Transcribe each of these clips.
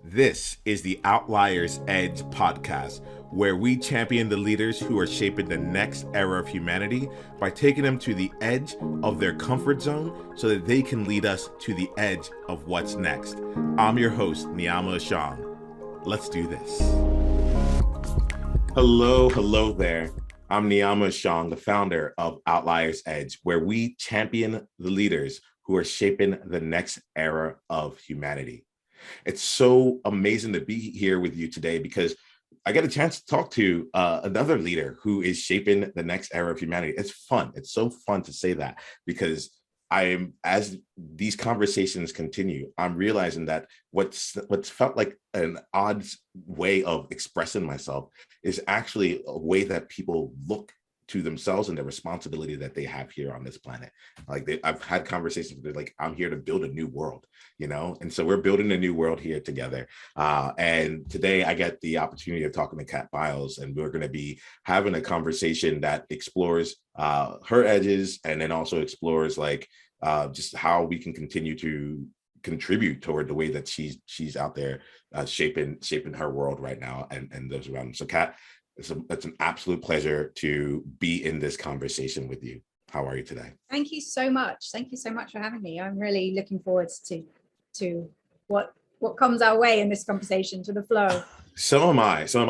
This is the Outliers Edge podcast, where we champion the leaders who are shaping the next era of humanity by taking them to the edge of their comfort zone so that they can lead us to the edge of what's next. I'm your host, Niiamah Ashong. Let's do this. Hello there. I'm Niiamah Ashong, the founder of Outliers Edge, where we champion the leaders who are shaping the next era of humanity. It's so amazing to be here with you today because I get a chance to talk to another leader who is shaping the next era of humanity. It's fun. It's so fun to say that because as these conversations continue, I'm realizing that what's felt like an odd way of expressing myself is actually a way that people look to themselves and the responsibility that they have here on this planet. I've had conversations where they're like, I'm here to build a new world, and so we're building a new world here together. And today I get the opportunity of talking to Kat Byles, and we're going to be having a conversation that explores her edges and then also explores just how we can continue to contribute toward the way that she's out there shaping her world right now and those around them. So Kat, it's an absolute pleasure to be in this conversation with you. How are you today? Thank you so much. Thank you so much for having me. I'm really looking forward to what comes our way in this conversation, to the flow. So am I. So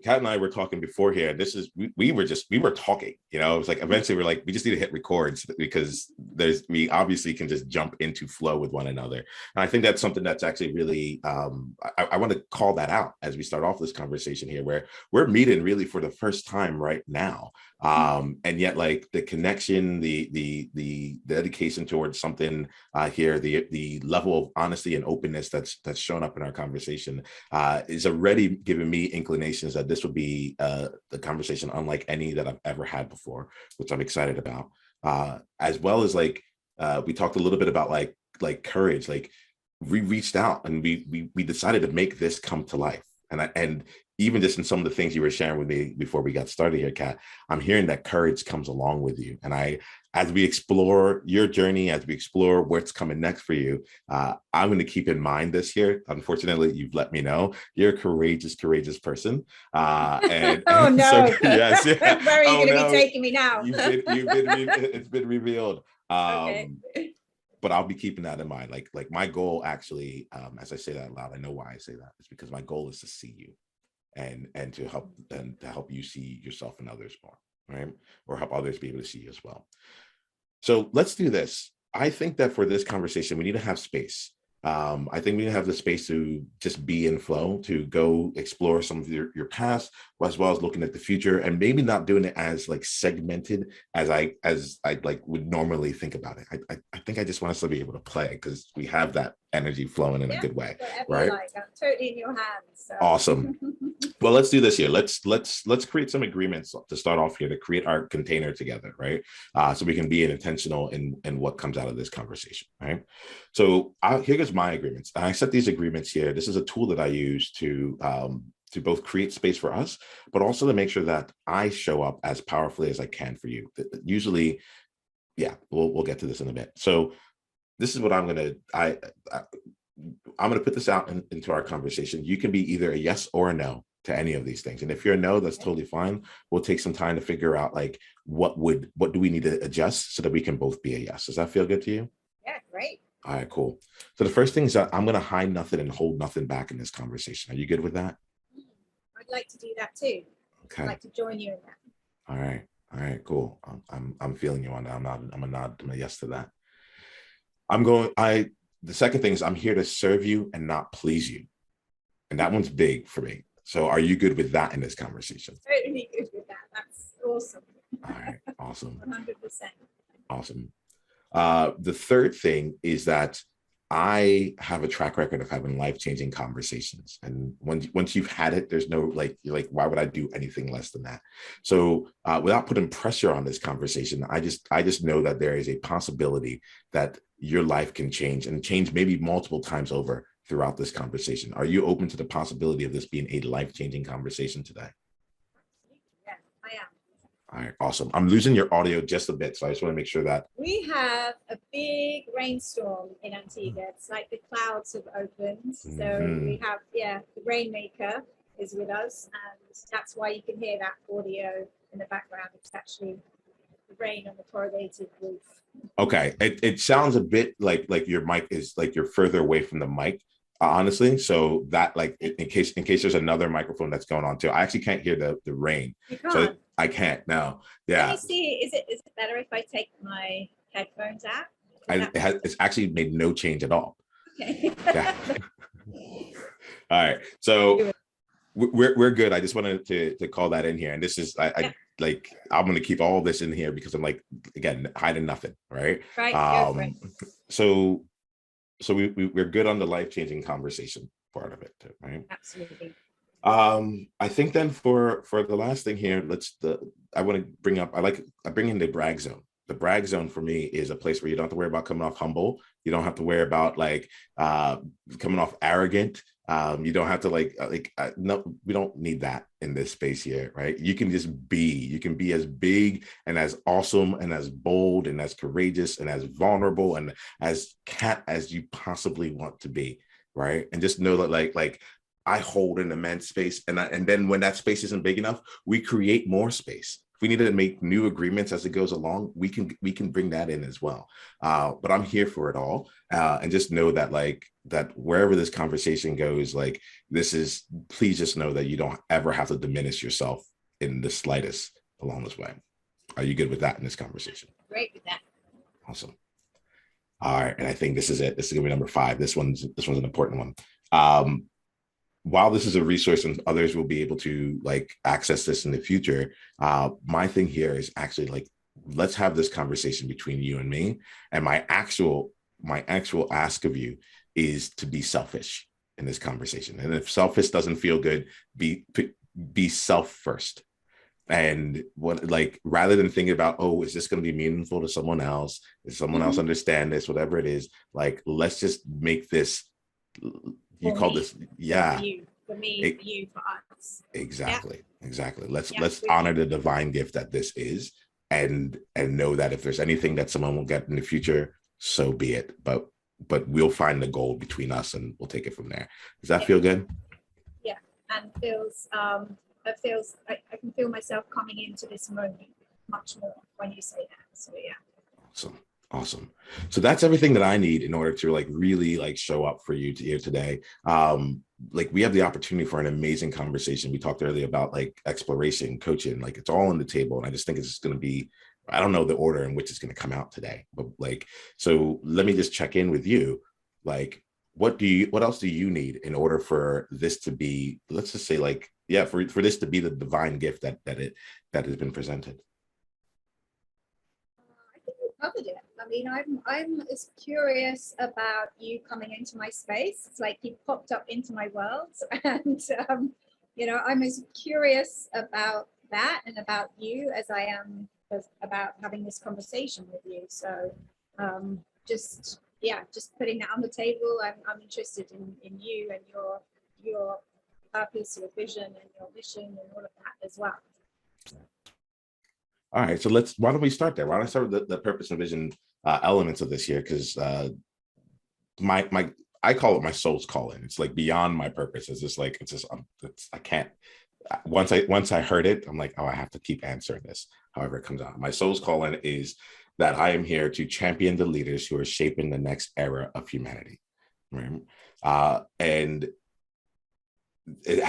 Kat and I were talking before here. We were talking, it was like, eventually we're like, we just need to hit record because we obviously can just jump into flow with one another. And I think that's something that's actually really, I want to call that out as we start off this conversation here, where we're meeting really for the first time right now. And yet like the connection, the dedication towards something here, the level of honesty and openness that's shown up in our conversation is already giving me inclinations that this will be the conversation unlike any that I've ever had before, which I'm excited about. As well as we talked a little bit about like courage. Like we reached out and we decided to make this come to life. And even just in some of the things you were sharing with me before we got started here, Kat, I'm hearing that courage comes along with you. And as we explore your journey, as we explore what's coming next for you, I'm going to keep in mind this here. Unfortunately, you've let me know you're a courageous person. Oh no! So, yes, yeah. Where are you going to be taking me now? It's been revealed. Okay. But I'll be keeping that in mind. Like my goal actually, as I say that loud, I know why I say that. It's because my goal is to see you and to help you see yourself and others more, right? Or help others be able to see you as well. So let's do this. I think that for this conversation, we need to have space. I think we need to have the space to just be in flow, to go explore some of your past, as well as looking at the future, and maybe not doing it as like segmented as I like would normally think about it. I think I just want us to be able to play because we have that energy flowing in a good way, right? I'm totally in your hands. So. Awesome. Well, let's do this here. Let's create some agreements to start off here to create our container together, right? So we can be intentional in what comes out of this conversation, right? So here goes my agreements. I set these agreements here. This is a tool that I use to both create space for us, but also to make sure that I show up as powerfully as I can for you. Usually, yeah, we'll get to this in a bit. So this is what I'm gonna put this out into our conversation. You can be either a yes or a no to any of these things. And if you're a no, that's totally fine. We'll take some time to figure out like what do we need to adjust so that we can both be a yes. Does that feel good to you? Yeah, great. All right, cool. So the first thing is that I'm going to hide nothing and hold nothing back in this conversation. Are you good with that? I'd like to do that too. Okay. I'd like to join you in that. All right, cool. I'm feeling you on that. I'm a yes to that. The second thing is I'm here to serve you and not please you. And that one's big for me. So are you good with that in this conversation? Totally good with that. That's awesome. All right, awesome. 100%. Awesome. The third thing is that I have a track record of having life-changing conversations. And once you've had it, there's no you're like, why would I do anything less than that? So without putting pressure on this conversation, I just know that there is a possibility that your life can change and change maybe multiple times over throughout this conversation. Are you open to the possibility of this being a life-changing conversation today? Yeah, I am. All right, awesome. I'm losing your audio just a bit, so I just want to make sure that. We have a big rainstorm in Antigua. It's like the clouds have opened. So we have, the Rainmaker is with us, and that's why you can hear that audio in the background. It's actually the rain on the corrugated roof. Okay, it sounds a bit like your mic is like you're further away from the mic, honestly. So that like in case there's another microphone that's going on too. I actually can't hear the rain. You can't. So I can't now. Yeah. Let me see. Is it better if I take my headphones out? It's actually made no change at all. Okay. Yeah. All right. So we're good. I just wanted to call that in here, and this is I like I'm gonna keep all this in here because I'm like, again, hiding nothing, right? Right. So we're good on the life-changing conversation part of it, right? Absolutely. I think then for the last thing here, I want to bring up, I bring in the brag zone. The brag zone for me is a place where you don't have to worry about coming off humble. You don't have to worry about like coming off arrogant. You don't have to no, we don't need that in this space here, right? You can just be. You can be as big and as awesome and as bold and as courageous and as vulnerable and as Kat as you possibly want to be, right? And just know that like I hold an immense space, and then when that space isn't big enough, we create more space. If we need to make new agreements as it goes along, we can bring that in as well. But I'm here for it all, and just know that that wherever this conversation goes, please just know that you don't ever have to diminish yourself in the slightest along this way. Are you good with that in this conversation? Great with that. Awesome. All right, and I think this is it. This is gonna be number 5. This one's an important one. While this is a resource and others will be able to access this in the future, my thing here is actually let's have this conversation between you and me. And my actual ask of you is to be selfish in this conversation. And if selfish doesn't feel good, be self first. And rather than thinking about, oh, is this going to be meaningful to someone else? Does someone else understand this? Whatever it is, let's just make this. You call this, yeah. For you, for me, for you, for us. Exactly. Let's honor the divine gift that this is, and know that if there's anything that someone will get in the future, so be it. But we'll find the gold between us, and we'll take it from there. Does that feel good? Yeah, and I can feel myself coming into this moment much more when you say that. So yeah. Awesome. So that's everything that I need in order to really show up for you here today. We have the opportunity for an amazing conversation. We talked earlier about exploration, coaching, it's all on the table. And I just think it's just going to be, I don't know the order in which it's going to come out today, but so let me just check in with you. What else do you need in order for this to be, let's just say for this to be the divine gift that has been presented? I think we covered it. I mean, I'm as curious about you coming into my space. It's like you popped up into my world, and I'm as curious about that and about you as I am about having this conversation with you. So just putting that on the table. I'm interested in you and your purpose, your vision, and your mission, and all of that as well. All right, so why don't we start there? Why don't I start with the purpose and vision elements of this here? Because I call it my soul's calling. It's beyond my purpose. I can't. Once I heard it, I'm like, oh, I have to keep answering this. However it comes out, my soul's calling is that I am here to champion the leaders who are shaping the next era of humanity, right? And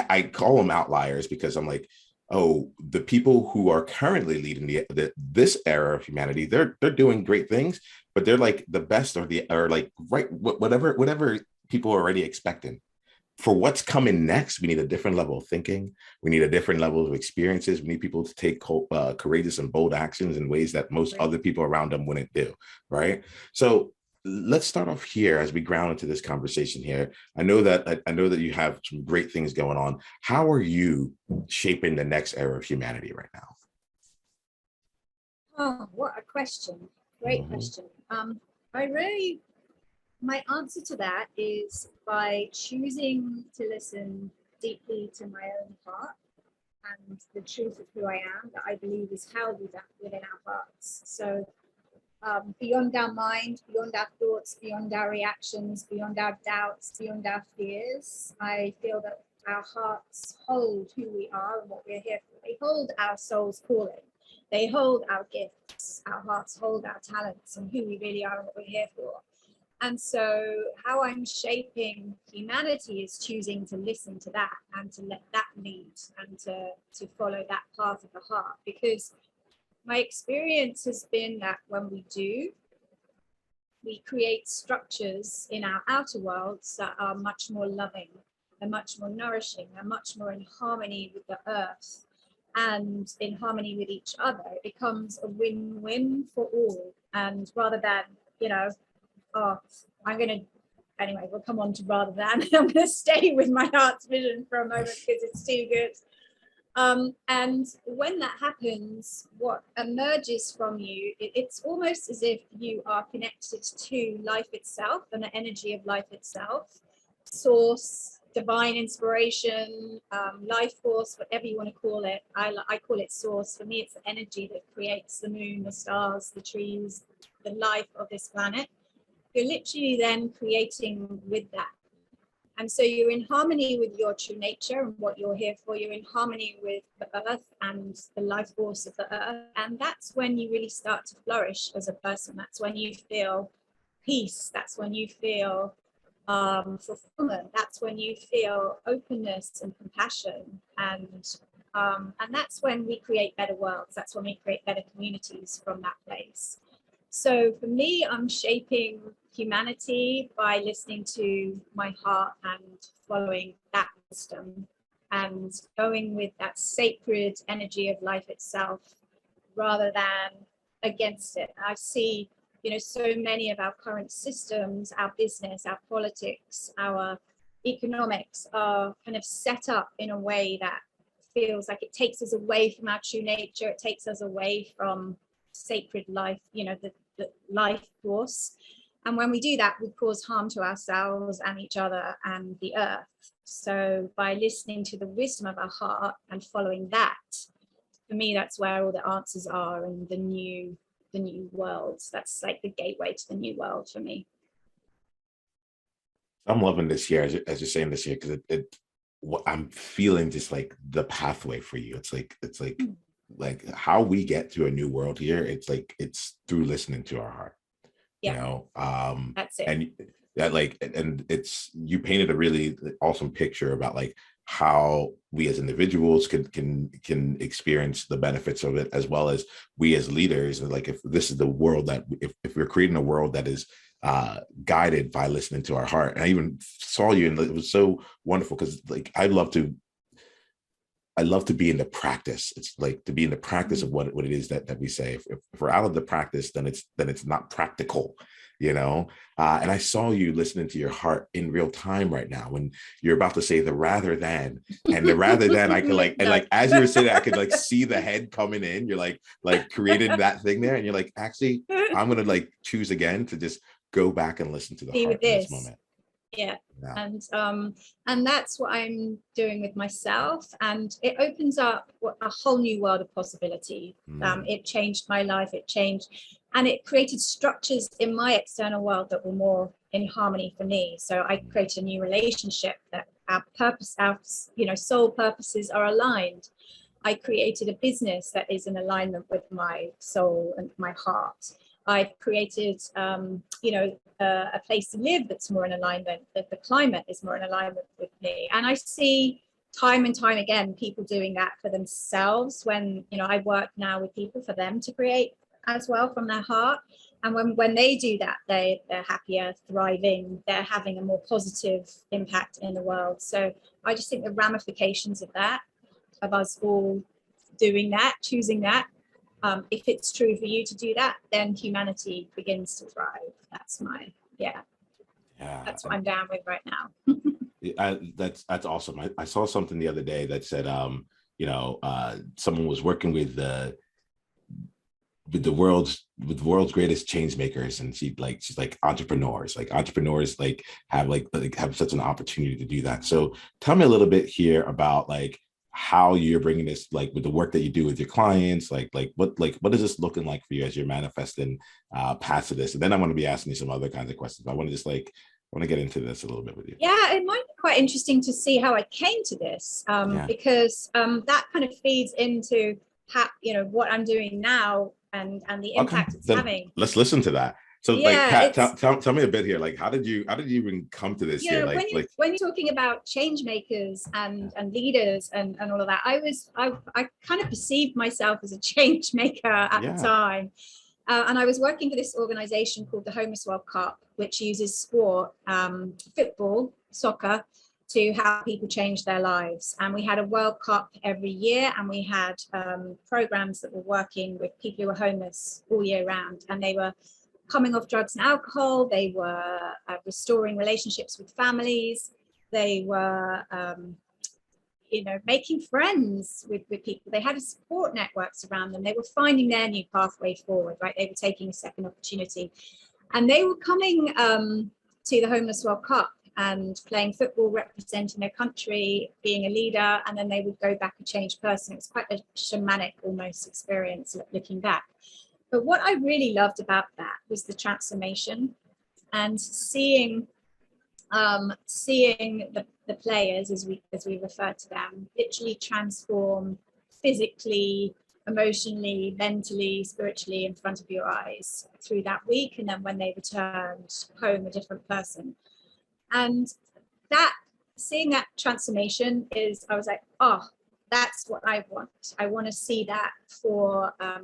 I call them outliers because I'm like, oh, the people who are currently leading this era of humanity, they're doing great things, but they're the best whatever people are already expecting. For what's coming next, we need a different level of thinking. We need a different level of experiences. We need people to take courageous and bold actions in ways that most other people around them wouldn't do, right? So let's start off here as we ground into this conversation here. I know that you have some great things going on. How are you shaping the next era of humanity right now? Oh, what a question. Great question. My answer to that is by choosing to listen deeply to my own heart and the truth of who I am that I believe is held within our hearts. So beyond our mind, beyond our thoughts, beyond our reactions, beyond our doubts, beyond our fears, I feel that our hearts hold who we are and what we're here for. They hold our soul's calling. They hold our gifts. Our hearts hold our talents and who we really are and what we're here for. And so how I'm shaping humanity is choosing to listen to that and to let that lead and to follow that path of the heart. Because my experience has been that when we do, we create structures in our outer worlds that are much more loving, they're much more nourishing, they're much more in harmony with the earth and in harmony with each other. It becomes a win-win for all. And rather than, anyway, we'll come on to rather than. I'm going to stay with my heart's vision for a moment because it's too good. And when that happens, what emerges from you, it's almost as if you are connected to life itself and the energy of life itself, source, divine inspiration, life force, whatever you want to call it. I call it source. For me, it's the energy that creates the moon, the stars, the trees, the life of this planet. You're literally then creating with that. And so you're in harmony with your true nature and what you're here for. You're in harmony with the earth and the life force of the earth. And that's when you really start to flourish as a person. That's when you feel peace. That's when you feel fulfillment. That's when you feel openness and compassion. And that's when we create better worlds. That's when we create better communities from that place. So for me, I'm shaping humanity by listening to my heart and following that wisdom and going with that sacred energy of life itself rather than against it. I see, so many of our current systems, our business, our politics, our economics are kind of set up in a way that feels like it takes us away from our true nature. It takes us away from sacred life, the life force. And when we do that, we cause harm to ourselves and each other and the earth. So by listening to the wisdom of our heart and following that, for me, that's where all the answers are in the new worlds. That's like the gateway to the new world for me. I'm loving this year, as you're saying this year, because what I'm feeling just like the pathway for you. It's like how we get to a new world here. It's through listening to our heart. Yeah. That's it. And that and you painted a really awesome picture about like how we as individuals can experience the benefits of it, as well as we as leaders. And like, if this is the world that if we're creating a world that is guided by listening to our heart. And I even saw you, and it was so wonderful because like I love to be in the practice. It's like to be in the practice of what it is that we say. If we're out of the practice, then it's not practical, And I saw you listening to your heart in real time right now when you're about to say the rather than, and the rather than I could as you were saying, I could see the head coming in. You're like created that thing there, and you're like, actually, I'm gonna choose again to just go back and listen to the heart in this moment. Yeah. And that's what I'm doing with myself, and it opens up a whole new world of possibility. It changed my life, and it created structures in my external world that were more in harmony for me. So I created a new relationship that our purpose, our soul purposes are aligned. I created a business that is in alignment with my soul and my heart. I've created, a place to live that's more in alignment, that the climate is more in alignment with me. And I see time and time again, people doing that for themselves when, I work now with people for them to create as well from their heart. And when they do that, they're happier, thriving, they're having a more positive impact in the world. So I just think the ramifications of that, of us all doing that, choosing that, if it's true for you to do that, then humanity begins to thrive. That's that's what I'm down with right now. That's awesome. I saw something the other day that said, someone was working with the world's greatest changemakers, and she's like entrepreneurs have such an opportunity to do that. So tell me a little bit here about how you're bringing this, like with the work that you do with your clients, what is this looking like for you as you're manifesting past this? And then I'm going to be asking you some other kinds of questions. I want to just I want to get into this a little bit with you. Yeah, it might be quite interesting to see how I came to this, because that kind of feeds into how, what I'm doing now and the impact it's having. Let's listen to that. So yeah, Kat, tell me a bit here. Like, how did you even come to this here? When you're talking about change makers and leaders and all of that, I kind of perceived myself as a change maker at the time. And I was working for this organization called the Homeless World Cup, which uses sport, football, soccer, to help people change their lives. And we had a World Cup every year, and we had programs that were working with people who were homeless all year round. And they were coming off drugs and alcohol. They were restoring relationships with families. They were making friends with people. They had support networks around them. They were finding their new pathway forward, right? They were taking a second opportunity. And they were coming to the Homeless World Cup and playing football, representing their country, being a leader, and then they would go back a changed person. It was quite a shamanic almost experience looking back. But what I really loved about that was the transformation and seeing the players, as we refer to them, literally transform physically, emotionally, mentally, spiritually in front of your eyes through that week. And then when they returned home, a different person. And that, seeing that transformation I was like, oh, that's what I want. I want to see that for, I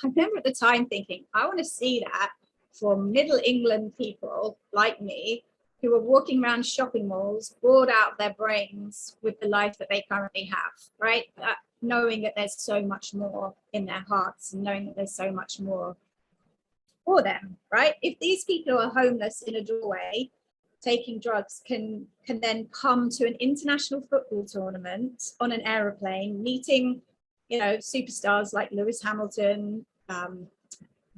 remember at the time thinking, I want to see that for Middle England people like me, who are walking around shopping malls, bored out of their brains with the life that they currently have, right? Knowing that there's so much more in their hearts and knowing that there's so much more for them, right? If these people who are homeless in a doorway, taking drugs, can then come to an international football tournament on an aeroplane, meeting, superstars like Lewis Hamilton,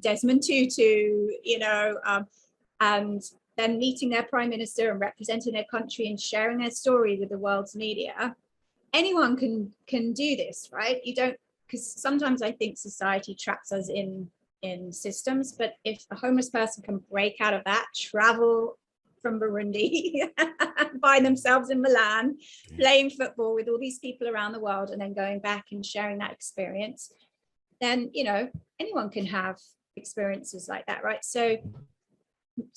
Desmond Tutu, and then meeting their prime minister and representing their country and sharing their story with the world's media. Anyone can do this, right? You don't, because sometimes I think society traps us in systems, but if a homeless person can break out of that, travel from Burundi, find themselves in Milan, playing football with all these people around the world, and then going back and sharing that experience, then anyone can have experiences like that, right? So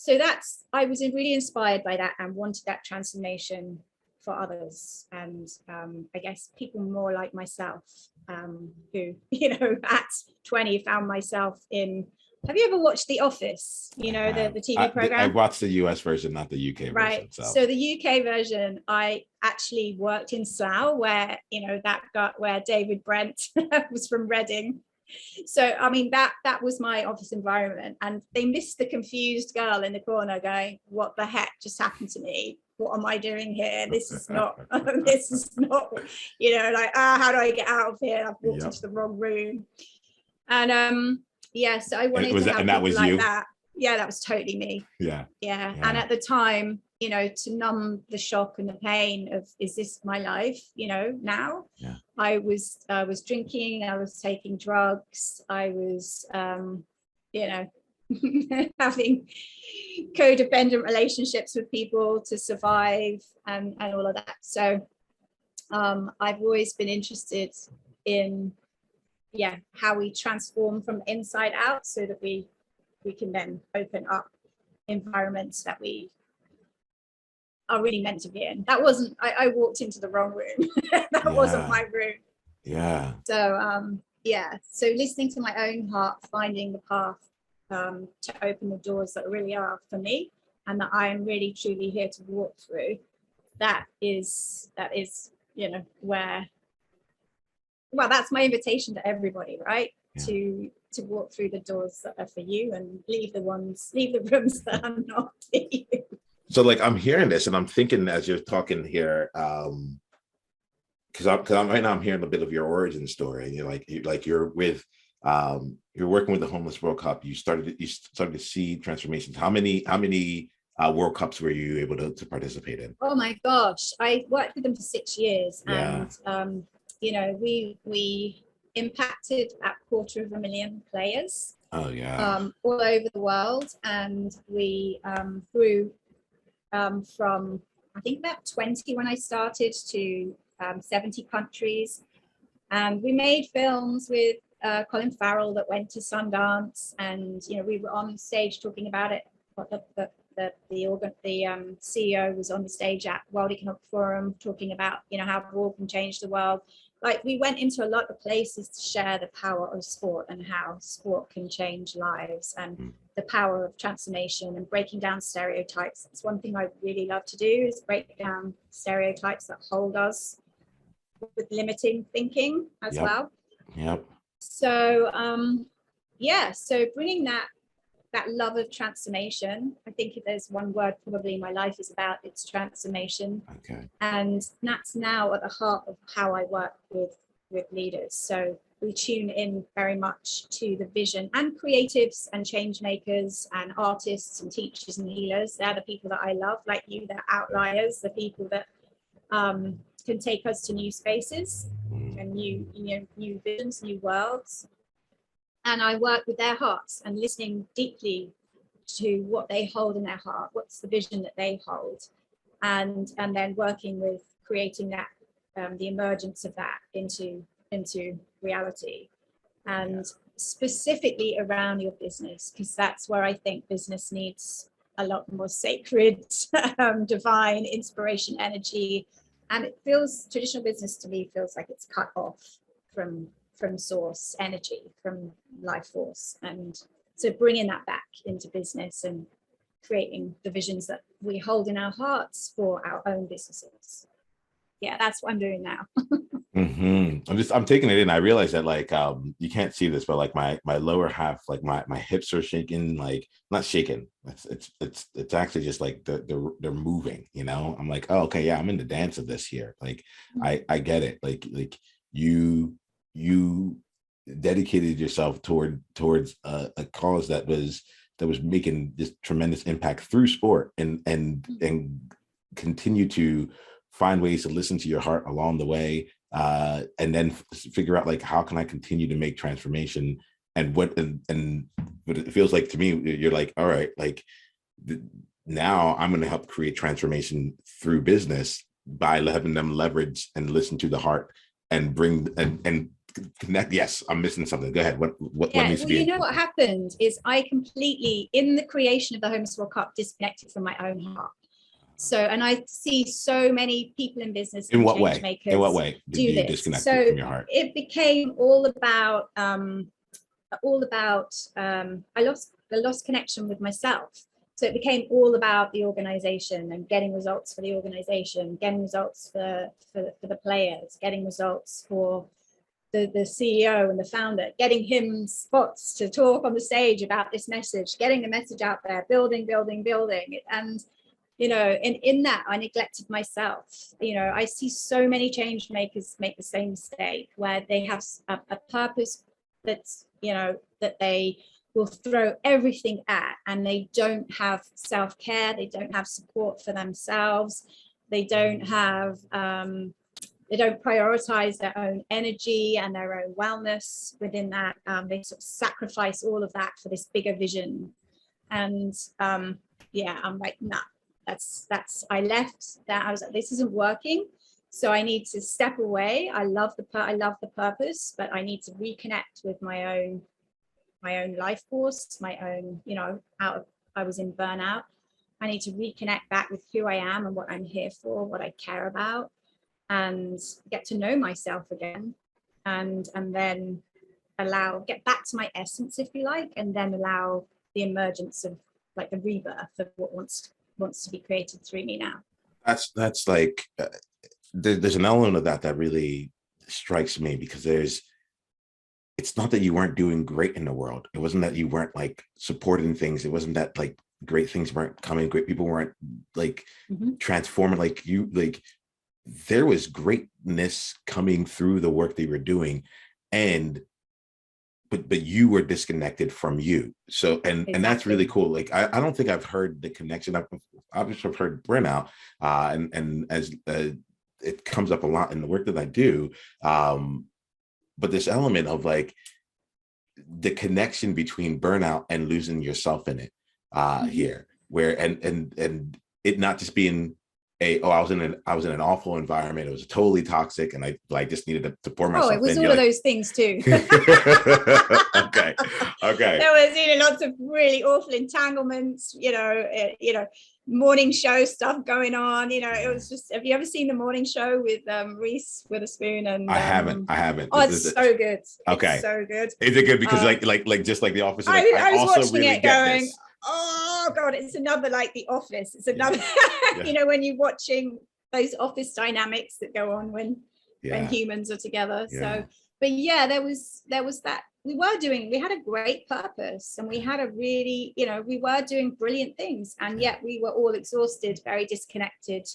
that's, I was really inspired by that and wanted that transformation for others, and I guess people more like myself, who at 20 found myself in. Have you ever watched The Office? The TV program? I watched the US version, not the UK version. Right. So the UK version, I actually worked in Slough, where where David Brent was from Reading. So I mean that was my office environment, and they missed the confused girl in the corner going, "What the heck just happened to me? What am I doing here? This is not how do I get out of here? I've walked into the wrong room." And so I wanted to have people like that. Yeah, that was totally me. Yeah. And at the time, to numb the shock and the pain of, is this my life, now? Yeah. I was drinking, I was taking drugs, I was, having codependent relationships with people to survive, and all of that. So I've always been interested in, how we transform from inside out so that we can then open up environments that we are really meant to be in. That wasn't, I walked into the wrong room. That wasn't my room. Yeah. So so listening to my own heart, finding the path to open the doors that really are for me, and that I am really truly here to walk through. That is where, well, that's my invitation to everybody, right? Yeah. To walk through the doors that are for you, and leave the rooms that are not for you. So I'm hearing this, and I'm thinking as you're talking here, because right now I'm hearing a bit of your origin story, and you're with you're working with the Homeless World Cup. You started to see transformations. How many World Cups were you able to participate in? Oh my gosh, I worked with them for 6 years, Yeah. and we impacted at 250,000 players Oh yeah. all over the world, and we grew from I think about 20 when I started to 70 countries, and we made films with Colin Farrell that went to Sundance, and we were on stage talking about it. The CEO was on the stage at World Economic Forum talking about how war can change the world. Like, we went into a lot of places to share the power of sport and how sport can change lives, and the power of transformation and breaking down stereotypes. That's one thing I really love to do, is break down stereotypes that hold us with limiting thinking as well. Yep. So so bringing that love of transformation, I think if there's one word probably my life is about, it's transformation. Okay. And that's now at the heart of how I work with leaders. So we tune in very much to the vision, and creatives and change makers and artists and teachers and healers. They're the people that I love, like you, they're outliers, the people that can take us to new spaces and new visions, new worlds. And I work with their hearts and listening deeply to what they hold in their heart, what's the vision that they hold, and then working with creating that, the emergence of that into reality, and specifically around your business, because that's where I think business needs a lot more sacred, divine inspiration, energy. And it feels, traditional business to me feels like it's cut off from source energy, from life force. And so bringing that back into business and creating the visions that we hold in our hearts for our own businesses. Yeah, that's what I'm doing now. I'm taking it in. I realize that, like, you can't see this, but like my lower half, like my hips are shaking, like not shaking. It's actually just like they're moving, I'm like, oh, okay, yeah, I'm in the dance of this here. Like, I get it. Like you dedicated yourself towards a cause that was making this tremendous impact through sport, and continue to find ways to listen to your heart along the way, and then figure out, like, how can I continue to make transformation, and what it feels like to me, you're like, all right, like, now I'm going to help create transformation through business by having them leverage and listen to the heart and bring and connect. Yes, I'm missing something. Go ahead. What needs to be? What happened is I completely, in the creation of the Homeless World Cup, disconnected from my own heart. So, and I see so many people in business. In what way? In what way did you disconnect from your heart? It became all about I lost connection with myself. So it became all about the organization and getting results for the organization, getting results for the players, getting results for the CEO and the founder, getting him spots to talk on the stage about this message, getting the message out there, building. And in that, I neglected myself. I see so many change makers make the same mistake, where they have a purpose that's, that they will throw everything at, and they don't have self-care, they don't have support for themselves, they don't prioritize their own energy and their own wellness within that. They sort of sacrifice all of that for this bigger vision. And I'm like, nah, I left that. I was like, this isn't working. So I need to step away. I love the purpose, but I need to reconnect with my own life force, my own, I was in burnout. I need to reconnect back with who I am and what I'm here for, what I care about, and get to know myself again, and then get back to my essence, if you like, and then allow the emergence of, like, the rebirth of what wants to be created through me now. That's like, there's an element of that really strikes me, because it's not that you weren't doing great in the world. It wasn't that you weren't, like, supporting things. It wasn't that, like, great things weren't coming, great people weren't, like, transforming, like, there was greatness coming through the work they were doing. And but you were disconnected from you. So and that's really cool. Like I don't think I've heard the connection. I've heard burnout, and as it comes up a lot in the work that I do. But this element of like the connection between burnout and losing yourself in it here, where and it not just being I was in an awful environment. It was totally toxic, and I just needed to pour myself in. It was all of those things too. Okay. There was lots of really awful entanglements, morning show stuff going on. It was just, have you ever seen the morning show with Reese Witherspoon? And I haven't. Oh, it's so good. Okay. It's so good. Is it good because like just like The Office? Like, I was also watching really it going, oh God, it's another like The Office. It's another, when you're watching those office dynamics that go on when humans are together. So, but there was that. We had a great purpose, and we had a really, we were doing brilliant things, and yet we were all exhausted, very disconnected.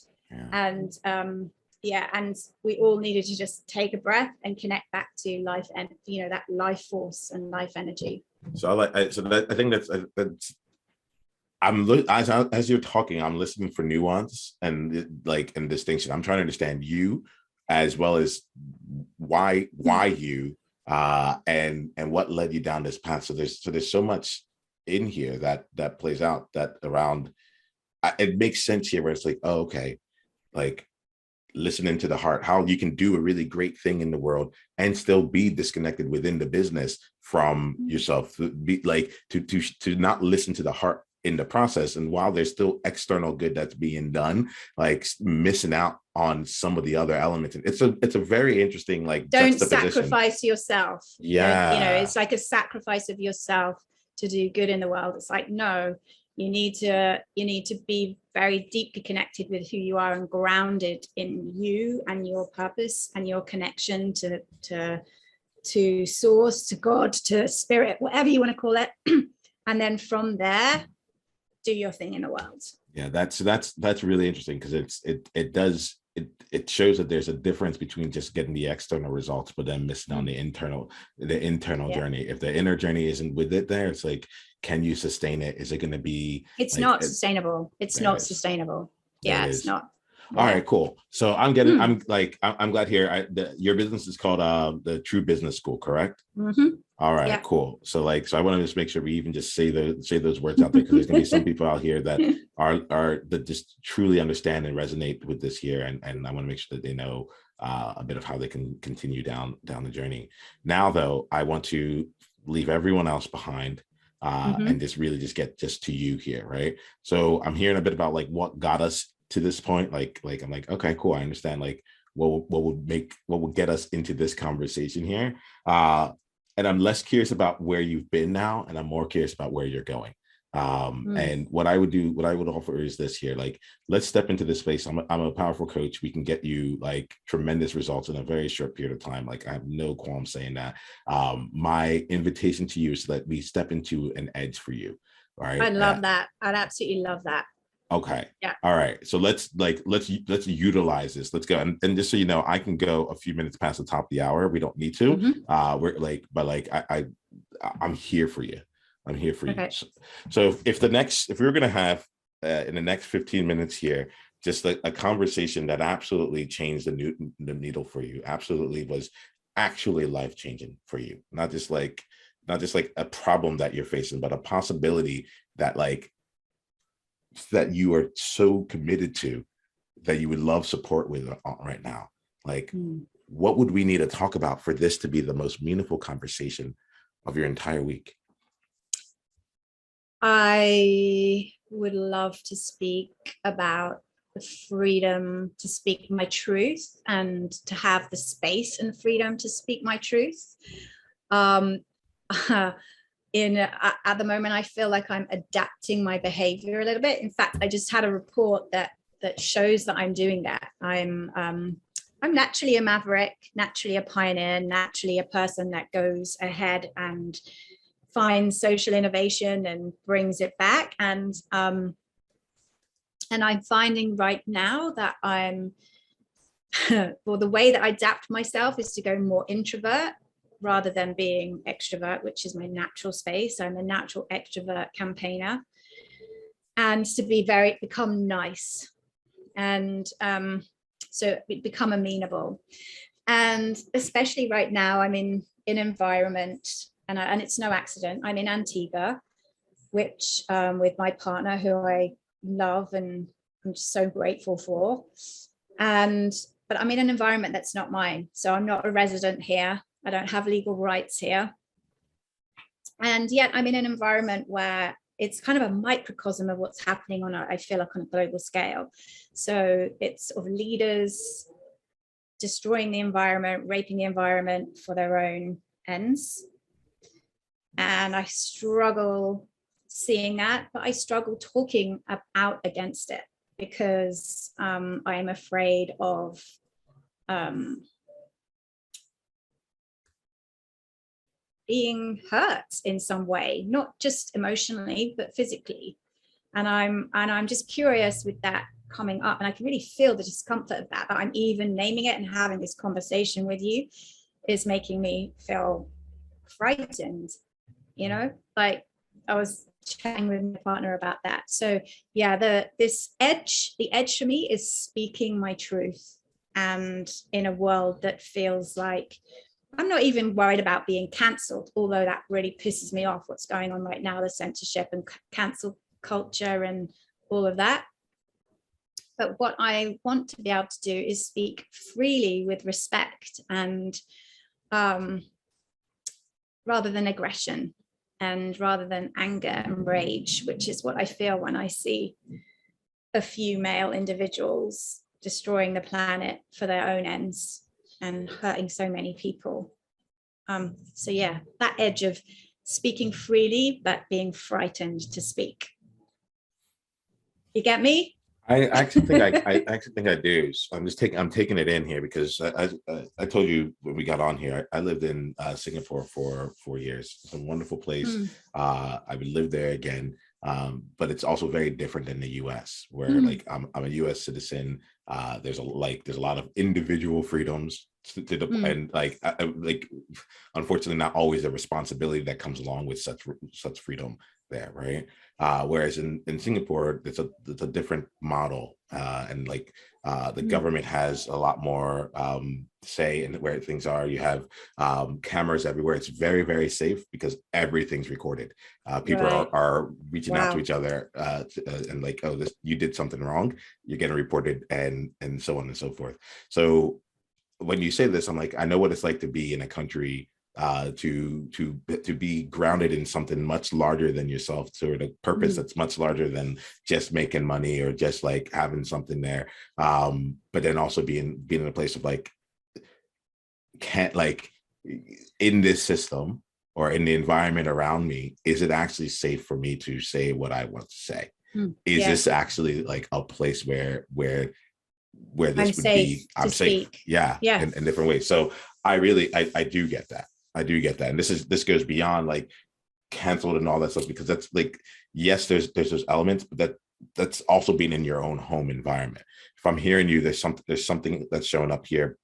And and we all needed to just take a breath and connect back to life, and that life force and life energy. So I think that's as you're talking, I'm listening for nuance and distinction. I'm trying to understand you as well as why you and what led you down this path. So there's so much in here that plays out that around. It makes sense here where it's like, oh, okay, like listening to the heart, how you can do a really great thing in the world and still be disconnected within the business from yourself, to not listen to the heart in the process. And while there's still external good that's being done, like missing out on some of the other elements. And it's a very interesting, like, don't sacrifice yourself. It's like a sacrifice of yourself to do good in the world. It's like, no, you need to be very deeply connected with who you are and grounded in you and your purpose and your connection to source, to God, to spirit, whatever you want to call it. And then from there, do your thing in the world. Yeah, that's really interesting, because it shows that there's a difference between just getting the external results, but then missing on the internal journey. If the inner journey isn't with it there, it's like, can you sustain it? Is it going to be? It's not sustainable. It's not sustainable. Yeah, it's not. All right, cool. So I'm glad here. Your business is called the True Business School, correct? Mm-hmm. All right, cool. So I want to just make sure we even just say those words out there, because there's gonna be some people out here that that just truly understand and resonate with this here, and I want to make sure that they know a bit of how they can continue down the journey. Now, though, I want to leave everyone else behind and just really just get to you here, right? So I'm hearing a bit about like what got us to this point. Like I'm like, okay, cool. I understand like what would get us into this conversation here. And I'm less curious about where you've been now, and I'm more curious about where you're going. And what I would offer is this here. Like, let's step into this space. I'm a powerful coach. We can get you like tremendous results in a very short period of time. Like, I have no qualm saying that. My invitation to you is that we step into an edge for you. All right. I'd love that. I'd absolutely love that. Okay. Yeah. All right. So let's utilize this. Let's go. And just so you know, I can go a few minutes past the top of the hour. We don't need to. We're like, but like I'm here for you. I'm here for you. So if we were going to have in the next 15 minutes here, just like a conversation that absolutely changed the needle for you, absolutely was actually life changing for you, not just like a problem that you're facing, but a possibility that you are so committed to, that you would love support with right now. Like, what would we need to talk about for this to be the most meaningful conversation of your entire week? I would love to speak about the freedom to speak my truth, and to have the space and freedom to speak my truth. At the moment, I feel like I'm adapting my behavior a little bit. In fact, I just had a report that shows that I'm doing that. I'm naturally a maverick, naturally a pioneer, naturally a person that goes ahead and finds social innovation and brings it back. And I'm finding right now that the way that I adapt myself is to go more introvert rather than being extrovert, which is my natural space. I'm a natural extrovert campaigner, and to become nice, and so become amenable. And especially right now, I'm in an environment, and it's no accident, I'm in Antigua, which with my partner, who I love and I'm just so grateful for. But I'm in an environment that's not mine. So I'm not a resident here. I don't have legal rights here. And yet I'm in an environment where it's kind of a microcosm of what's happening I feel like on a global scale. So it's sort of leaders destroying the environment, raping the environment for their own ends. And I struggle seeing that, but I struggle talking out against it, because I am afraid of being hurt in some way, not just emotionally, but physically. And I'm just curious with that coming up, and I can really feel the discomfort of that I'm even naming it and having this conversation with you is making me feel frightened, like I was chatting with my partner about that. So yeah, the edge for me is speaking my truth, and in a world that feels like, I'm not even worried about being cancelled, although that really pisses me off, what's going on right now, the censorship and cancel culture and all of that. But what I want to be able to do is speak freely with respect, and rather than aggression, and rather than anger and rage, which is what I feel when I see a few male individuals destroying the planet for their own ends and hurting so many people. So yeah, that edge of speaking freely but being frightened to speak. You get me? I actually think I do. So I'm taking it in here, because I told you when we got on here, I lived in Singapore for 4 years. It's a wonderful place. I would live there again. But it's also very different than the US, where like I'm a US citizen. There's a lot of individual freedoms and like unfortunately not always the responsibility that comes along with such freedom there, right? Whereas in Singapore, it's a different model, and like the government has a lot more say in where things are. You have cameras everywhere. It's very, very safe because everything's recorded. People are reaching out to each other and like, oh, you did something wrong, you're getting reported, and so on and so forth. So when you say this, I'm like, I know what it's like to be in a country to be grounded in something much larger than yourself, sort of purpose that's much larger than just making money or just like having something there. But then also being in a place of like, can't like in this system or in the environment around me, is it actually safe for me to say what I want to say? Is this actually like a place where this would be, I'm safe? Yeah. In different ways. So I do get that. I do get that. And this goes beyond like canceled and all that stuff, because that's like, yes, there's those elements, but that's also being in your own home environment. If I'm hearing you, there's something that's showing up here.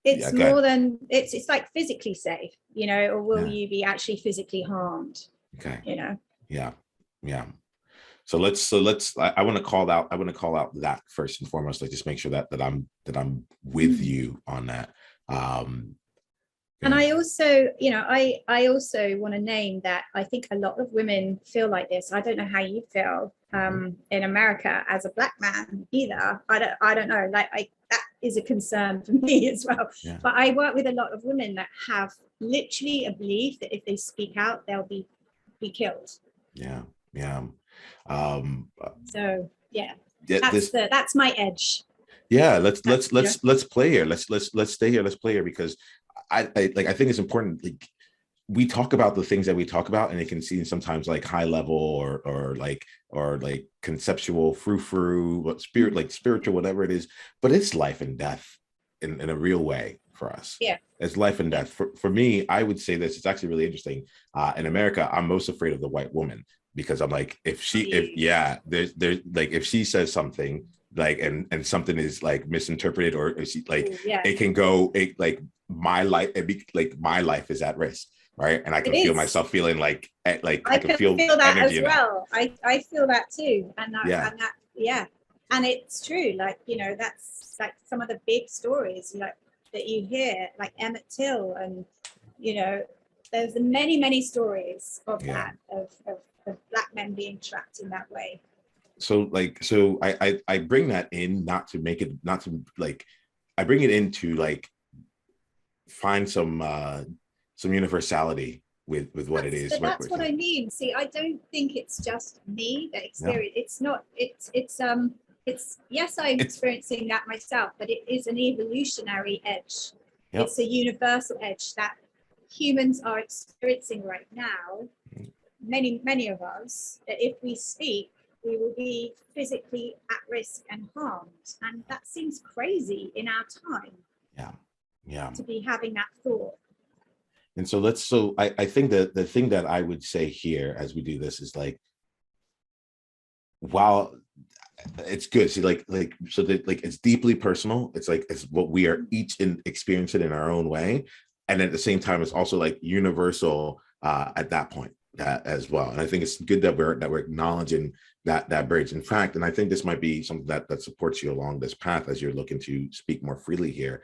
It's more than it's like physically safe, or will you be actually physically harmed? Okay. Yeah. So let's I want to call out that first and foremost, like just make sure that I'm with you on that. And I also, I also want to name that I think a lot of women feel like this. I don't know how you feel in America as a Black man either. I don't know. Like that is a concern for me as well. Yeah. But I work with a lot of women that have literally a belief that if they speak out, they'll be killed. Yeah. So yeah, that's my edge. Yeah, let's play here. Let's stay here. Let's play here, because I think it's important. Like, we talk about the things that we talk about, and it can seem sometimes like high level or like conceptual, what spiritual, whatever it is. But it's life and death in a real way for us. Yeah, it's life and death. For me, I would say this. It's actually really interesting. In America, I'm most afraid of the white woman, because I'm like, if she says something like, and something is like misinterpreted, or is like, Ooh, yeah, it can go, it like my life, it be like my life is at risk, right? And I it can feel is. myself feeling like I I can can feel feel that energy as in that. well. I feel that too, Yeah, and that yeah, and it's true. Like, you know, that's like some of the big stories like that you hear, like Emmett Till, and you know, there's many stories of yeah. that of black men being trapped in that way. So like, so I bring that in, not to make it, not to like, I bring it in to like find some universality with what it That's, is but that's we're what I saying. mean. See, I don't think it's just me that Yeah, experience. It's not. It's yes, I'm it's, experiencing that myself, but it is an evolutionary edge. yep. It's a universal edge that humans are experiencing right now. Many of us. That if we speak, we will be physically at risk and harmed, and that seems crazy in our time Yeah, yeah. to be having that thought. And so let's, so I think that the thing that I would say here as we do this is like, while it's good, see, like so that like it's deeply personal, it's like it's what we are each in experiencing in our own way, and at the same time it's also like universal at that point, that as well. And I think it's good that we're acknowledging that bridge, in fact. And I think this might be something that supports you along this path as you're looking to speak more freely here.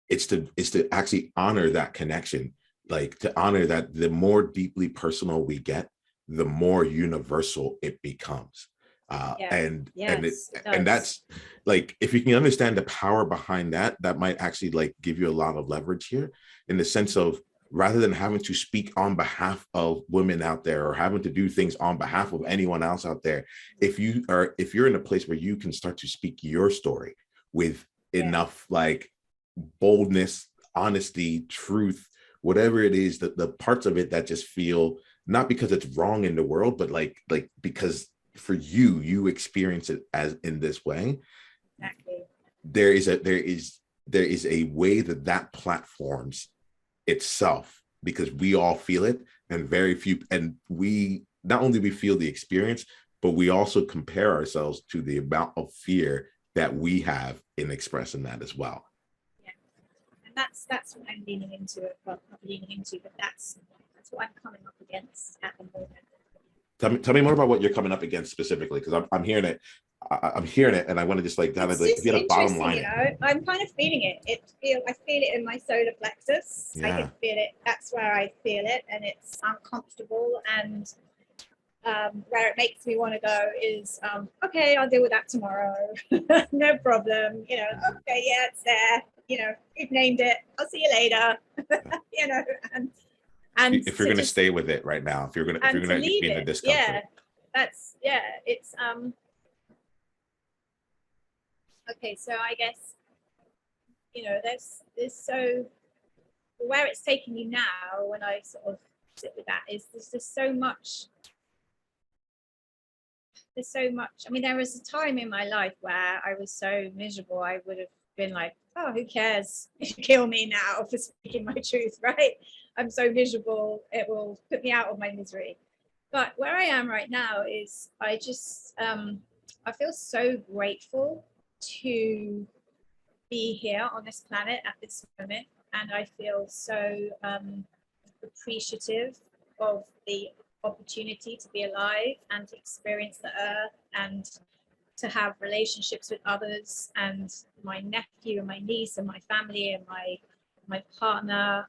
It's to actually honor that connection, like to honor that the more deeply personal we get, the more universal it becomes. Yeah. And Yes, it and does. that's like, if you can understand the power behind that, that might actually like give you a lot of leverage here, in the sense of, rather than having to speak on behalf of women out there, or having to do things on behalf of anyone else out there, if you're in a place where you can start to speak your story with Yeah. enough like boldness, honesty, truth, whatever it is, that the parts of it that just feel, not because it's wrong in the world, but like because for you experience it as in this way, Exactly. there is a way that platforms itself, because we all feel it, and very few, and we not only we feel the experience, but we also compare ourselves to the amount of fear that we have in expressing that as well. Yeah. And that's what I'm leaning into it. Well, not leaning into, but that's what I'm coming up against at the moment. Tell me more about what you're coming up against specifically, because I'm hearing it. I'm hearing it, and I want to just like kind of It's like just get a bottom interesting, line you it. know. I'm kind of feeling it. I feel it in my solar plexus. I can Yeah. feel it. That's where I feel it, and it's uncomfortable. And where it makes me want to go is, okay, I'll deal with that tomorrow. No problem. You know, okay, yeah, it's there. You know, we've named it. I'll see you later. You know, and If you're to going to just stay with it right now, if and you're to going to leave be in the it. Yeah, discomfort. that's yeah. It's okay. So I guess, you know, there's so where it's taking me now when I sort of sit with that is there's just so much. There's so much. I mean, there was a time in my life where I was so miserable. I would have been like, oh, who cares? Kill me now for speaking my truth, right? I'm so miserable. It will put me out of my misery. But where I am right now is I feel so grateful to be here on this planet at this moment. And I feel so appreciative of the opportunity to be alive and to experience the earth and to have relationships with others, and my nephew and my niece and my family and my partner,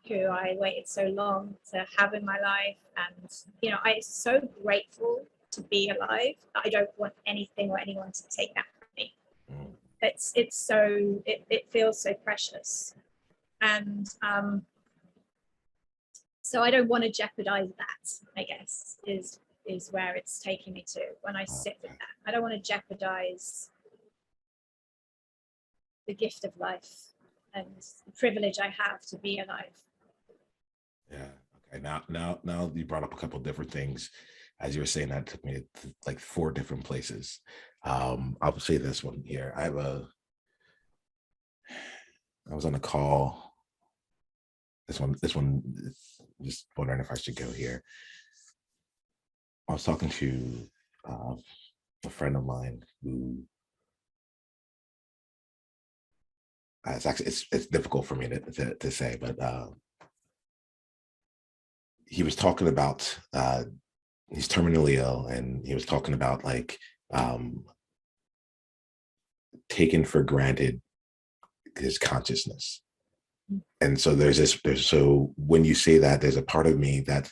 who I waited so long to have in my life. And you know, I'm so grateful to be alive. I don't want anything or anyone to take that from me. Mm. It feels so precious. And so I don't want to jeopardize that, I guess, is where it's taking me to when I sit with Okay. that. I don't want to jeopardize the gift of life and the privilege I have to be alive. Yeah. Okay. Now you brought up a couple of different things. As you were saying, that took me to like four different places. I'll say this one here. I was on a call. This one, just wondering if I should go here. I was talking to uh, a friend of mine who it's difficult for me to say, but he was talking about he's terminally ill, and he was talking about like taken for granted his consciousness. And so so when you say that, there's a part of me that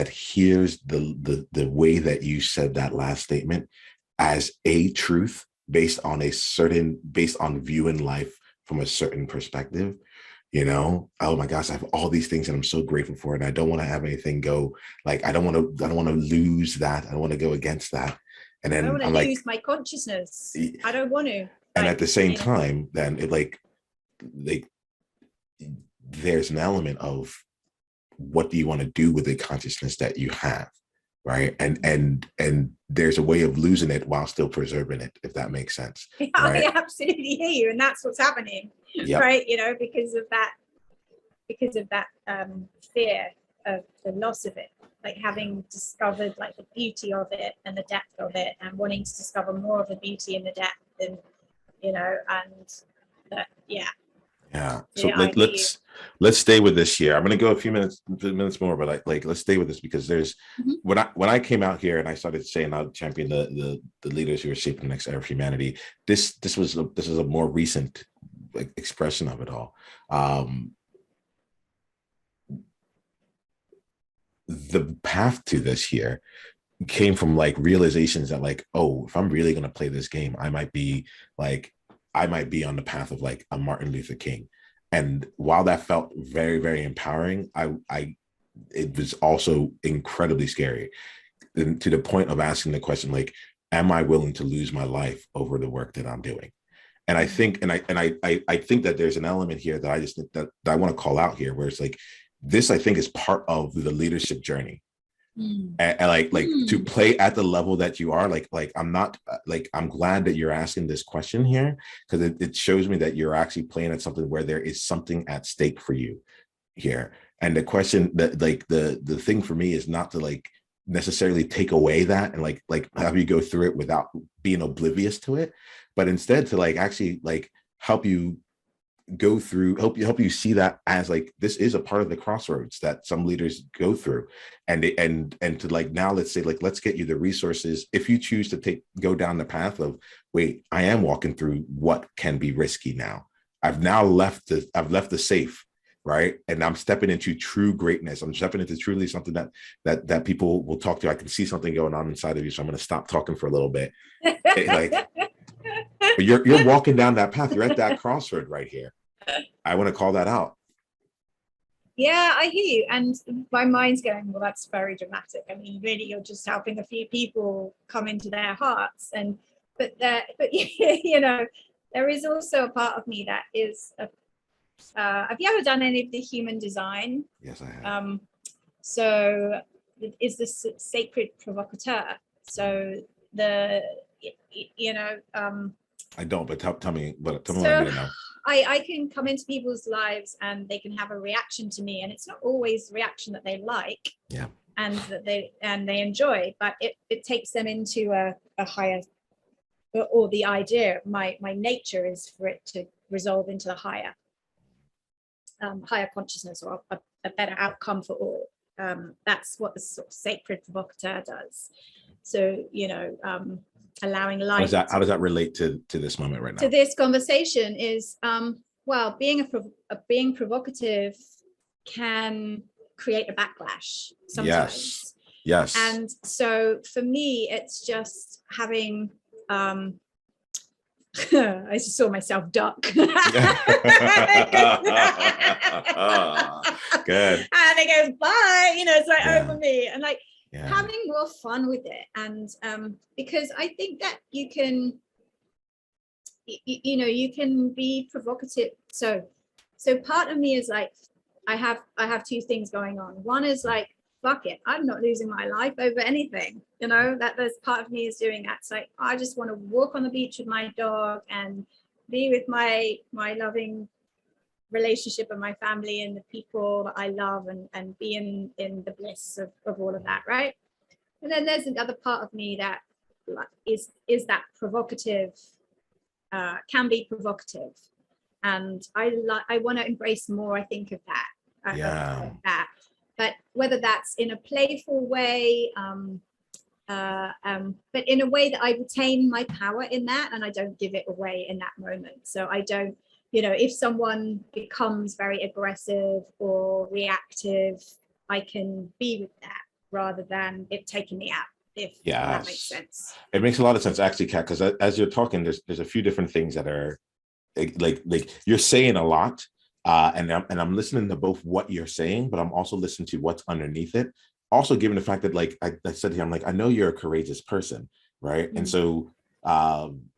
hears the way that you said that last statement as a truth based on viewing life from a certain perspective. Oh my gosh, I have all these things and I'm so grateful for it, and I don't want to have anything go, like I don't want to lose that. I don't want to go against that. And then I don't want to lose my consciousness. I don't want to. And at the same time, then it like there's an element of what do you want to do with the consciousness that you have, right? And there's a way of losing it while still preserving it, if that makes sense. Yeah, right? I absolutely hear you, and that's what's happening. Yep. Right, because of that fear of the loss of it, like having discovered like the beauty of it and the depth of it, and wanting to discover more of the beauty and the depth, and so let's stay with this here. I'm going to go a few minutes more, but let's stay with this, because there's when I came out here and I started saying I'll champion the leaders who are shaping the next era of humanity. This is a more recent expression of it all. The path to this here came from like realizations that like, oh, if I'm really going to play this game, I might be on the path of like a Martin Luther King. And while that felt very, very empowering, it was also incredibly scary, and to the point of asking the question, like, am I willing to lose my life over the work that I'm doing? And I think, I think that there's an element here that I just that I want to call out here, where it's like, this, I think, is part of the leadership journey. And to play at the level that you are, I'm glad that you're asking this question here, because it shows me that you're actually playing at something where there is something at stake for you here. And the question that the thing for me is not to like necessarily take away that and like have you go through it without being oblivious to it, but instead to like actually like help you go through, help you see that as like this is a part of the crossroads that some leaders go through, and to like, now let's say, like, let's get you the resources if you choose to go down the path of, wait, I am walking through what can be risky now. I've left the safe, right? And I'm stepping into true greatness. I'm stepping into truly something that people will talk to. I can see something going on inside of you, so I'm going to stop talking for a little bit. But you're walking down that path. You're at that crossroad right here. I want to call that out. Yeah, I hear you. And my mind's going, well, that's very dramatic. I mean, really, you're just helping a few people come into their hearts. But you know, there is also a part of me that is, have you ever done any of the human design? Yes, I have. So is this sacred provocateur? So I don't, but tell me what I need to know. I can come into people's lives and they can have a reaction to me, and it's not always the reaction that they like, and that they enjoy, but it takes them into a higher, or the idea, my nature is for it to resolve into the higher consciousness, or a better outcome for all. That's what the sort of sacred provocateur does. So, allowing life. How does that relate to this moment right now? To this conversation is, well, being provocative can create a backlash sometimes. Yes. And so for me, it's just having, I just saw myself duck. Good. And it goes, bye, it's like over me. And like, having more fun with it. And because I think that you can be provocative. So part of me is like, I have two things going on. One is like, fuck it, I'm not losing my life over anything. That there's part of me is doing that. So I just want to walk on the beach with my dog and be with my loving relationship and my family and the people that I love, and be in the bliss of all of that, right? And then there's another part of me that is that provocative, can be provocative, and I want to embrace more, I think, of that. But whether that's in a playful way, but in a way that I retain my power in that, and I don't give it away in that moment. So I don't, if someone becomes very aggressive or reactive, I can be with that rather than it taking me out, if that makes sense. It makes a lot of sense, actually, Kat, because as you're talking, there's a few different things that are like you're saying a lot, and I'm listening to both what you're saying, but I'm also listening to what's underneath it. Also, given the fact that, like I said here, I'm like, I know you're a courageous person, right? And so I'm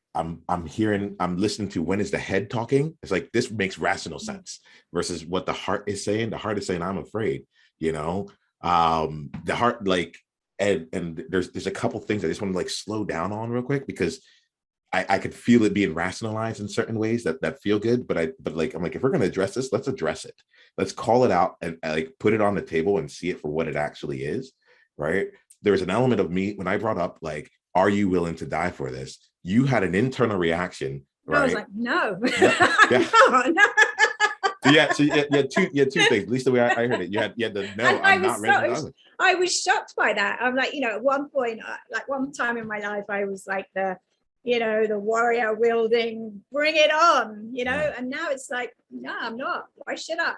listening to when is the head talking. It's like, this makes rational sense versus what the heart is saying. The heart is saying, I'm afraid, the heart, like, and there's a couple things I just want to like slow down on real quick, because I could feel it being rationalized in certain ways that feel good, but I'm like, if we're going to address this, let's address it. Let's call it out and like put it on the table and see it for what it actually is, right? There's an element of me when I brought up, like, are you willing to die for this? You had an internal reaction, right? I was like, no. Yeah. So you had two things, at least the way I heard it. You had the no, I'm not ready. I was shocked by that. I'm like, at one point, like one time in my life, I was like the warrior wielding, bring it on, and now it's like, no, I'm not. Why should I?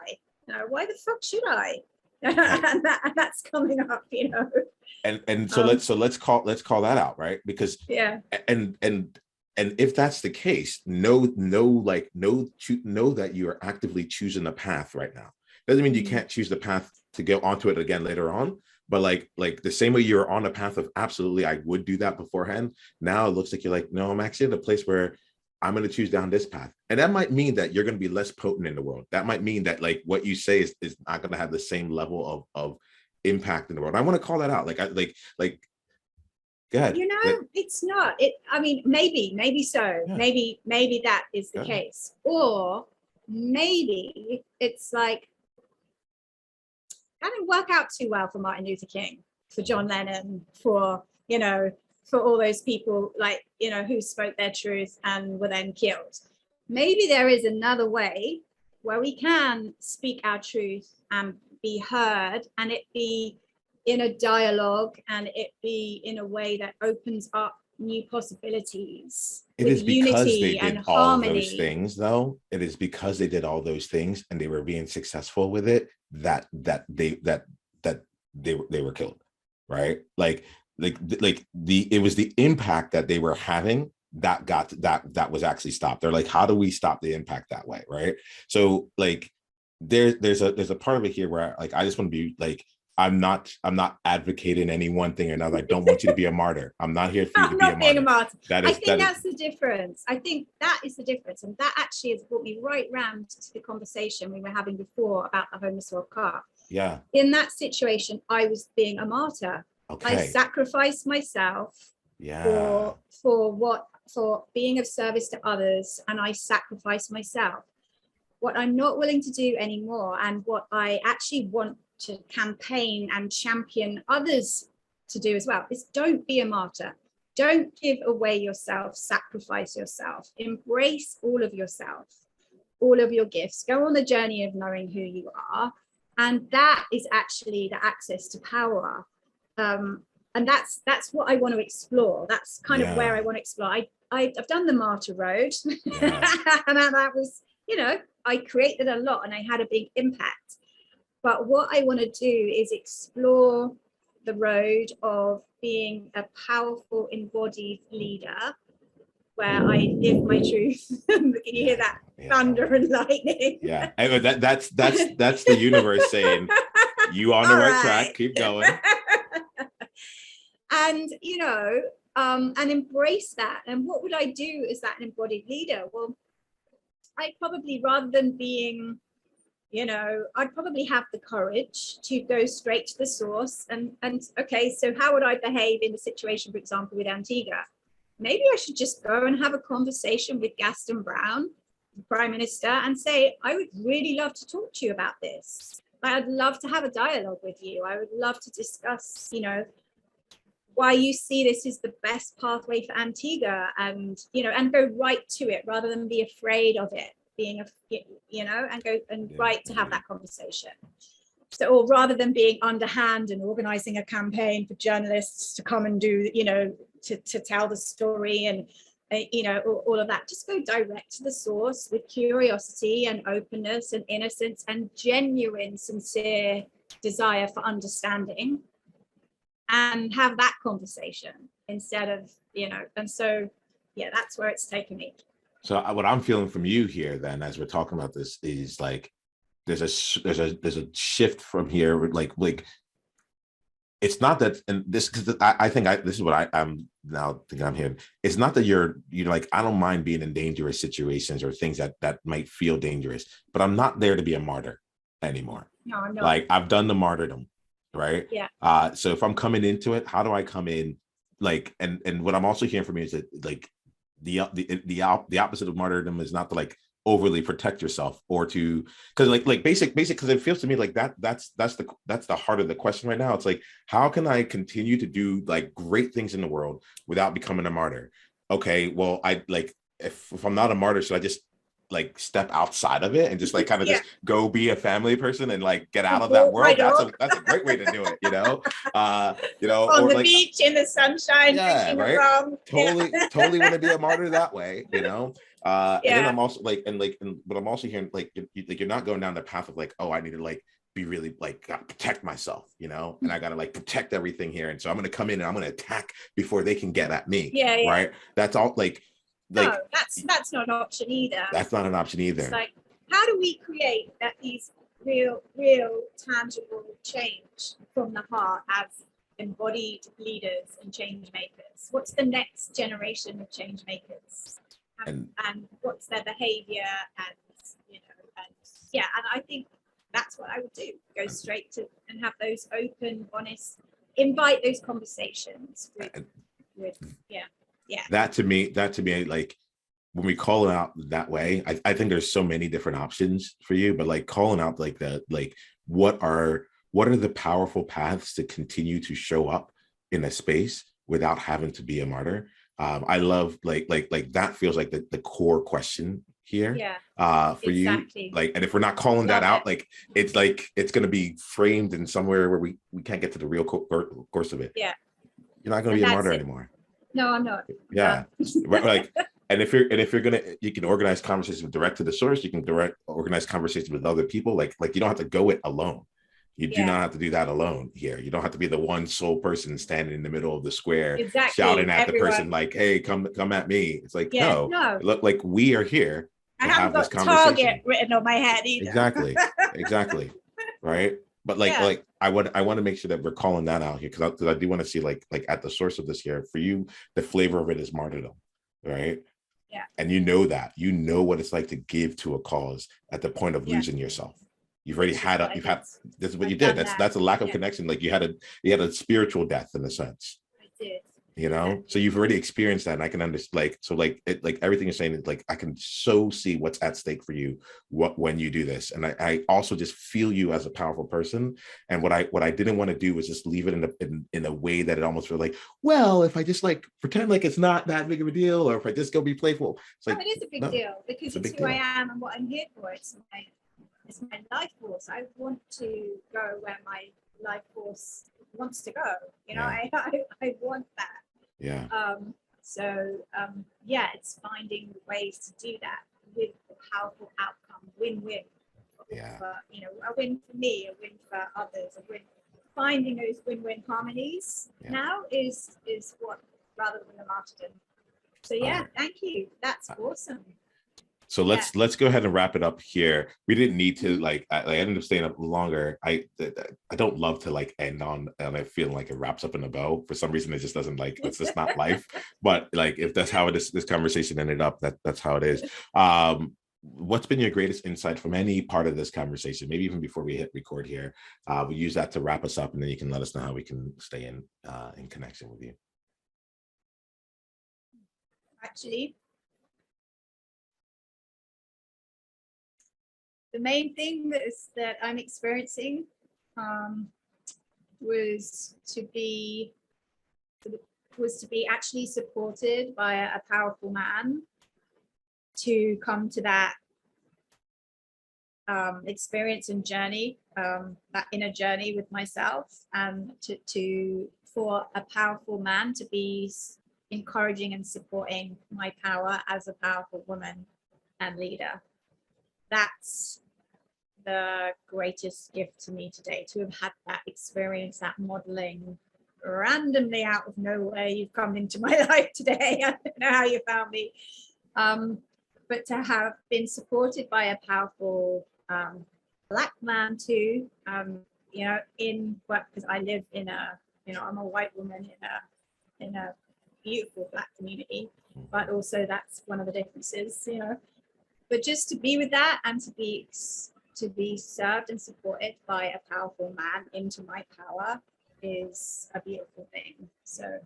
Why the fuck should I? And that's coming up, And so let's call that out, right? Because and if that's the case, know that you are actively choosing the path right now. Doesn't mean you can't choose the path to go onto it again later on. But like the same way you're on a path of absolutely, I would do that beforehand. Now it looks like you're like, no, I'm actually at a place where I'm going to choose down this path. And that might mean that you're going to be less potent in the world. That might mean that like what you say is not going to have the same level of impact in the world. I want to call that out. Like go ahead. It's not. I mean, maybe so. Yeah. Maybe that is the case. Or maybe it's like, that didn't work out too well for Martin Luther King, for John Lennon, for all those people, like, who spoke their truth and were then killed. Maybe there is another way where we can speak our truth and be heard, and it be in a dialogue, and it be in a way that opens up new possibilities. It is because they did all those things, though. It is because they did all those things and they were being successful with it that they were killed, right? It was the impact that they were having that was actually stopped. They're like, how do we stop the impact that way, right? So like there's a part of it here where I just want to be like, I'm not advocating any one thing or another. I don't want you to be a martyr. I'm not here for you to be a martyr. I think that's the difference. I think that is the difference. And that actually has brought me right round to the conversation we were having before about the homeless car. Yeah. In that situation, I was being a martyr. Okay. I sacrificed myself for being of service to others, and I sacrificed myself. What I'm not willing to do anymore, and what I actually want to campaign and champion others to do as well, is don't be a martyr. Don't give away yourself, sacrifice yourself, embrace all of yourself, all of your gifts, go on the journey of knowing who you are. And that is actually the access to power. And that's what I want to explore. That's kind of where I want to explore. I've done the martyr road, and that was, I created a lot and I had a big impact. But what I want to do is explore the road of being a powerful embodied leader, where I live my truth. Can you hear that? Thunder and lightning. Yeah, that's the universe saying, you on the right track, keep going. And and embrace that. And what would I do as that embodied leader? Well, I probably, rather than being, I'd probably have the courage to go straight to the source. And okay, so how would I behave in the situation, for example, with Antigua? Maybe I should just go and have a conversation with Gaston Brown, the Prime Minister, and say, I would really love to talk to you about this. I'd love to have a dialogue with you. I would love to discuss, why you see this is the best pathway for Antigua, and and go right to it rather than be afraid of it being and go and right to have that conversation. So, or rather than being underhand and organizing a campaign for journalists to come and do, to tell the story and, all of that, just go direct to the source with curiosity and openness and innocence and genuine, sincere desire for understanding, and have that conversation instead of, and so, yeah, that's where it's taken me. So what I'm feeling from you here then, as we're talking about this, is like, there's a shift from here, like it's not that, and this, because I think this is what I'm now thinking I'm hearing. It's not that you're like, I don't mind being in dangerous situations or things that might feel dangerous, but I'm not there to be a martyr anymore. No, I'm not. Like, I've done the martyrdom, right? Yeah. So if I'm coming into it, how do I come in? Like, and what I'm also hearing from you is that, like, the opposite of martyrdom is not to like overly protect yourself, or to, because like basic, because it feels to me like that's the heart of the question right now. It's like, how can I continue to do like great things in the world without becoming a martyr? Okay, well, I like, if I'm not a martyr, should I just like step outside of it and just like kind of just go be a family person and like get out of that world? That's a great way to do it, on or the like, beach in the sunshine, right? Totally want to be a martyr that way, and then I'm also like, but I'm also hearing like, you're not going down the path of like, oh, I need to like be really like, gotta protect myself, and I gotta like protect everything here, and so I'm gonna come in and I'm gonna attack before they can get at me. Right? That's all like no, that's not an option either. That's not an option either. It's like, how do we create these real tangible change from the heart as embodied leaders and change makers? What's the next generation of change makers, and what's their behavior, and and I think that's what I would do. Go straight to and have those open, honest, invite those conversations with That to me, like, when we call it out that way, I think there's so many different options for you, but like calling out like that, like what are the powerful paths to continue to show up in a space without having to be a martyr? I love like that feels like the core question here. For exactly. You, like, and if we're not calling that out, like it's going to be framed in somewhere where we can't get to the real course of it. You're not going to be a martyr anymore. No, I'm not. Like, and if you're gonna, you can organize conversations direct to the source. You can organize conversations with other people. Like you don't have to go it alone. You do not have to do that alone here. You don't have to be the one sole person standing in the middle of the square, shouting at the person like, "Hey, come at me." It's like, no. Look, like, we are here. I haven't got target written on my head either. Exactly. Right. But like I want to make sure that we're calling that out here, because I do want to see like at the source of this here for you, the flavor of it is martyrdom, right? Yeah. And that what it's like to give to a cause at the point of losing yourself. You've already had this is what you did. That's a lack of connection. Like you had a spiritual death in a sense. I did. So you've already experienced that, and I can understand. Like everything you're saying is like, I can so see what's at stake for you when you do this, and I also just feel you as a powerful person. And what I didn't want to do was just leave it in a way that it almost felt like, well, if I just like pretend like it's not that big of a deal, or if I just go be playful, it's like, it is a big deal, because it's who I am and what I'm here for. It's my life force. I want to go where my life force wants to go. I want that. It's finding ways to do that with a powerful outcome, win-win. A win for me, a win for others, a win. Finding those win-win harmonies now is what, rather than the martyrdom. So thank you. That's awesome. So let's go ahead and wrap it up here. We didn't need to I ended up staying up longer. I don't love to like end on and I feel like it wraps up in a bow. For some reason, it just doesn't it's just not life. But like, if that's how this conversation ended up, that's how it is. What's been your greatest insight from any part of this conversation? Maybe even before we hit record here, we use that to wrap us up, and then you can let us know how we can stay in connection with you. Actually, the main thing that I'm experiencing was to be was to be actually supported by a powerful man to come to that experience and journey, that inner journey with myself, and for a powerful man to be encouraging and supporting my power as a powerful woman and leader. That's the greatest gift to me today, to have had that experience, that modeling randomly out of nowhere. You've come into my life today. I don't know how you found me. But to have been supported by a powerful Black man too, you know, in work, because I live in a, you know, I'm a white woman in a beautiful Black community, but also that's one of the differences, you know. But just to be with that and to be served and supported by a powerful man into my power is a beautiful thing. So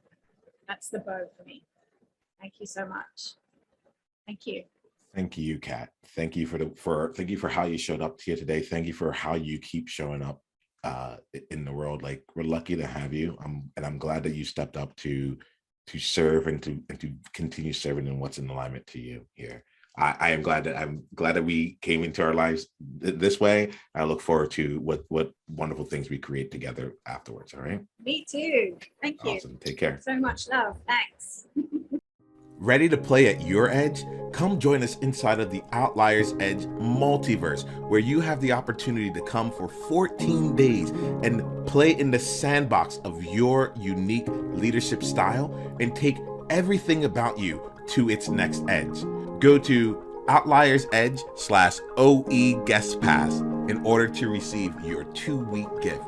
that's the bow for me. Thank you so much. Thank you. Thank you, Kat. Thank you thank you for how you showed up here today. Thank you for how you keep showing up in the world. Like, we're lucky to have you. I'm glad that you stepped up to serve and to continue serving in what's in alignment to you here. I'm glad that we came into our lives this way. I look forward to what wonderful things we create together afterwards. All right. Me too. Thank you. Awesome. Take care. So much love. Thanks. Ready to play at your edge? Come join us inside of the Outliers Edge multiverse, where you have the opportunity to come for 14 days and play in the sandbox of your unique leadership style and take everything about you to its next edge. Go to outliersedge.com/OE guest pass in order to receive your 2-week gift.